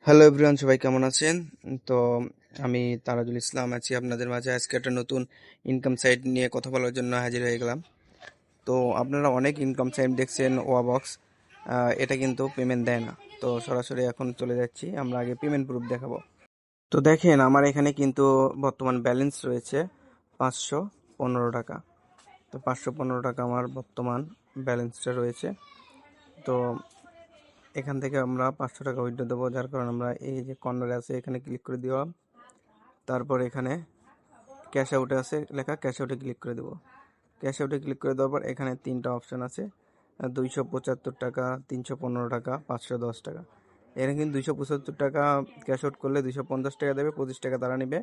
Hello everyone, সবাই কেমন আছেন? তো আমি তারাজুল ইসলাম আছি আপনাদের মাঝে। আজকে একটা নতুন ইনকাম সাইট নিয়ে কথা বলার জন্য হাজির হয়ে গেলাম। তো আপনারা অনেক ইনকাম সাইট দেখছেন, ওয়াবক্স। এটা কিন্তু পেমেন্ট দেয় না। তো সরাসরি এখন চলে যাচ্ছি, আমরা আগে পেমেন্ট প্রুফ দেখাবো। তো দেখেন, আমার এখানে কিন্তু বর্তমান ব্যালেন্স রয়েছে 515 টাকা। তো 515 টাকা আমার বর্তমান ব্যালেন্সটা রয়েছে। তো এখান থেকে আমরা 500 টাকা উইথড্র দেবো, যার কারণে আমরা এই যে কর্নারে আছে এখানে ক্লিক করে দিলাম। তারপর এখানে ক্যাশ আউটে আছে লেখা, ক্যাশ আউটে ক্লিক করে দেবো। ক্যাশ আউটে ক্লিক করে দেওয়ার পর এখানে তিনটা অপশান আছে, 275 টাকা, 315 টাকা, 510 টাকা। এখানে কিন্তু 275 টাকা ক্যাশ আউট করলে 250 টাকা দেবে, 25 টাকা তারা নেবে।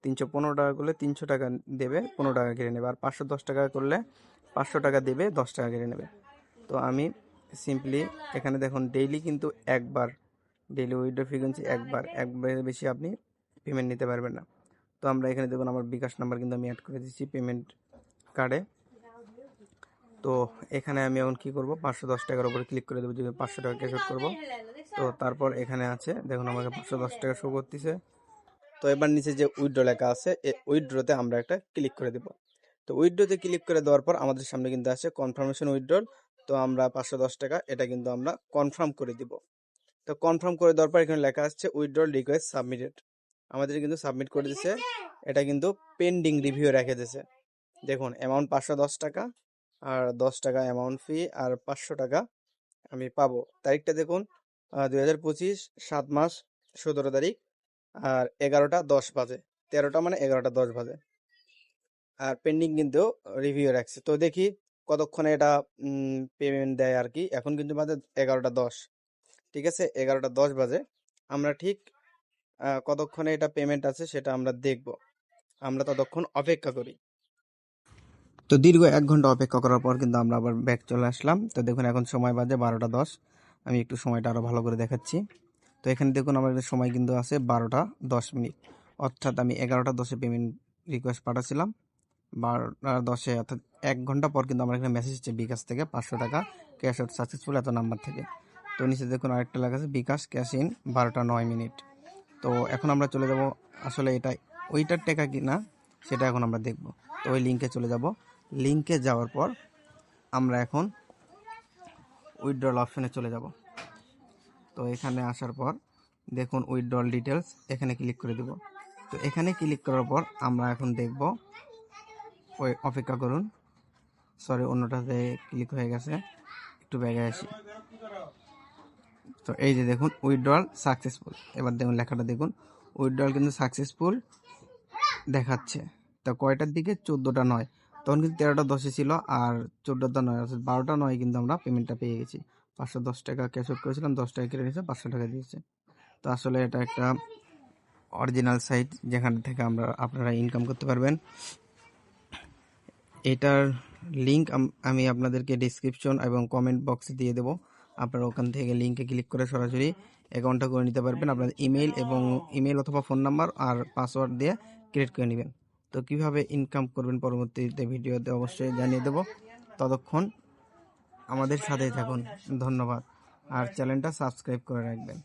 315 টাকা করলে 300 টাকা দেবে, 15 টাকা কেটে নেবে। আর 510 টাকা করলে 500 টাকা দেবে, 10 টাকা কেটে নেবে। তো আমি সিম্পলি এখানে দেখুন, ডেইলি কিন্তু একবার, ডেইলি উইথড্র ফ্রিকোয়েন্সি একবারের বেশি আপনি পেমেন্ট নিতে পারবেন না। তো আমরা এখানে দেখুন, আমার বিকাশ নাম্বার কিন্তু আমি অ্যাড করে দিচ্ছি পেমেন্ট কার্ডে। তো এখানে আমি এখন কি করব, 510 টাকার উপরে ক্লিক করে দেবো, যদি 500 টাকা ক্যাশ আউট করবো। তো তারপর এখানে আছে দেখুন, আমাকে 510 টাকা শো করতেছে। তো এবার নিচে যে উইথড্র লেখা আছে, এই উইথড্রতে আমরা একটা ক্লিক করে দেবো। তো উইথড্রতে ক্লিক করে দেওয়ার পর আমাদের সামনে কিন্তু আছে কনফার্মেশন উইথড্রল। তো আমরা 510 টাকা এটা কিন্তু আমরা কনফার্ম করে দিব। তো কনফার্ম করে দেওয়ার পর এখানে লেখা আসছে উইথড্রল রিকোয়েস্ট সাবমিটেড। আমাদের কিন্তু সাবমিট করে দিছে, এটা কিন্তু পেন্ডিং রিভিউ রেখে দিয়েছে। দেখুন, অ্যামাউন্ট 510 টাকা, আর 10 টাকা অ্যামাউন্ট ফি, আর 500 টাকা আমি পাবো। তারিখটা দেখুন, 2025 7 মাস 17 তারিখ, আর 11টা 10 বাজে। 13টা মানে 11টা 10 বাজে। আর পেন্ডিং কিন্তু রিভিউ রাখছে। তো দেখি কতক্ষণে এটা পেমেন্ট দেয় আর কি। এখন কিন্তু বাজে 11টা 10। ঠিক আছে, 11টা 10 বাজে। আমরা ঠিক কতক্ষণে এটা পেমেন্ট আছে সেটা আমরা দেখব। আমরা ততক্ষণ অপেক্ষা করি। তো দীর্ঘ 1 ঘন্টা অপেক্ষা করার পর কিন্তু আমরা আবার ব্যাক চলে আসলাম। তো দেখুন, এখন সময় বাজে 12টা 10। আমি একটু সময়টা আরও ভালো করে দেখাচ্ছি। তো এখানে দেখুন, আমাদের সময় কিন্তু আছে 12টা 10 মিনিট। অর্থাৎ আমি 11টা 10-এ পেমেন্ট রিকোয়েস্ট পাঠাচ্ছিলাম। 12টা 10-এ, অর্থাৎ 1 ঘন্টা পর কিন্তু আমার এখানে মেসেজ হচ্ছে বিকাশ থেকে 500 টাকা ক্যাশ আউট সাকসেসফুল এত নাম্বার থেকে। তো নিচে দেখুন আরেকটা লেখা আছে বিকাশ ক্যাশ ইন 12টা 9 মিনিট। তো এখন আমরা চলে যাব, আসলে এটা ওইটার টাকা কি না সেটা এখন আমরা দেখব। তো ওই লিঙ্কে চলে যাব। লিঙ্কে যাওয়ার পর আমরা এখন উইথড্রল অপশনে চলে যাব। তো এখানে আসার পর দেখুন উইথড্রল ডিটেলস, এখানে ক্লিক করে দেব। তো এখানে ক্লিক করার পর আমরা এখন দেখব, ওই অপেক্ষা করুন, সরি অন্যটাতে ক্লিক হয়ে গেছে, একটু ব্যাগে আসি। তো এই যে দেখুন উইথড্রল সাকসেসফুল, এবার দেখুন লেখাটা দেখুন, উইথড্রল কিন্তু সাকসেসফুল দেখাচ্ছে। তা কয়টার দিকে, 14টা 9। তখন কিন্তু 13টা 10-এ ছিল, আর 14টা 9 অর্থাৎ 12টা 9 কিন্তু আমরা পেমেন্টটা পেয়ে গেছি। 510 টাকা ক্যাশ আউট করেছিলাম, 10 টাকা কেটে নিয়েছে, 500 টাকা দিয়েছে। তো আসলে এটা একটা অরিজিনাল সাইট যেখান থেকে আপনারা ইনকাম করতে পারবেন। এটার লিঙ্ক আমি আপনাদেরকে ডিসক্রিপশন এবং কমেন্ট বক্সে দিয়ে দেবো। আপনারা ওখান থেকে লিঙ্কে ক্লিক করে সরাসরি অ্যাকাউন্টটা করে নিতে পারবেন। আপনাদের ইমেল অথবা ফোন নাম্বার আর পাসওয়ার্ড দিয়ে ক্রিয়েট করে নেবেন। তো কিভাবে ইনকাম করবেন পরবর্তীতে ভিডিওতে অবশ্যই জানিয়ে দেবো। ততক্ষণ আমাদের সাথেই থাকুন। ধন্যবাদ। আর চ্যানেলটা সাবস্ক্রাইব করে রাখবেন।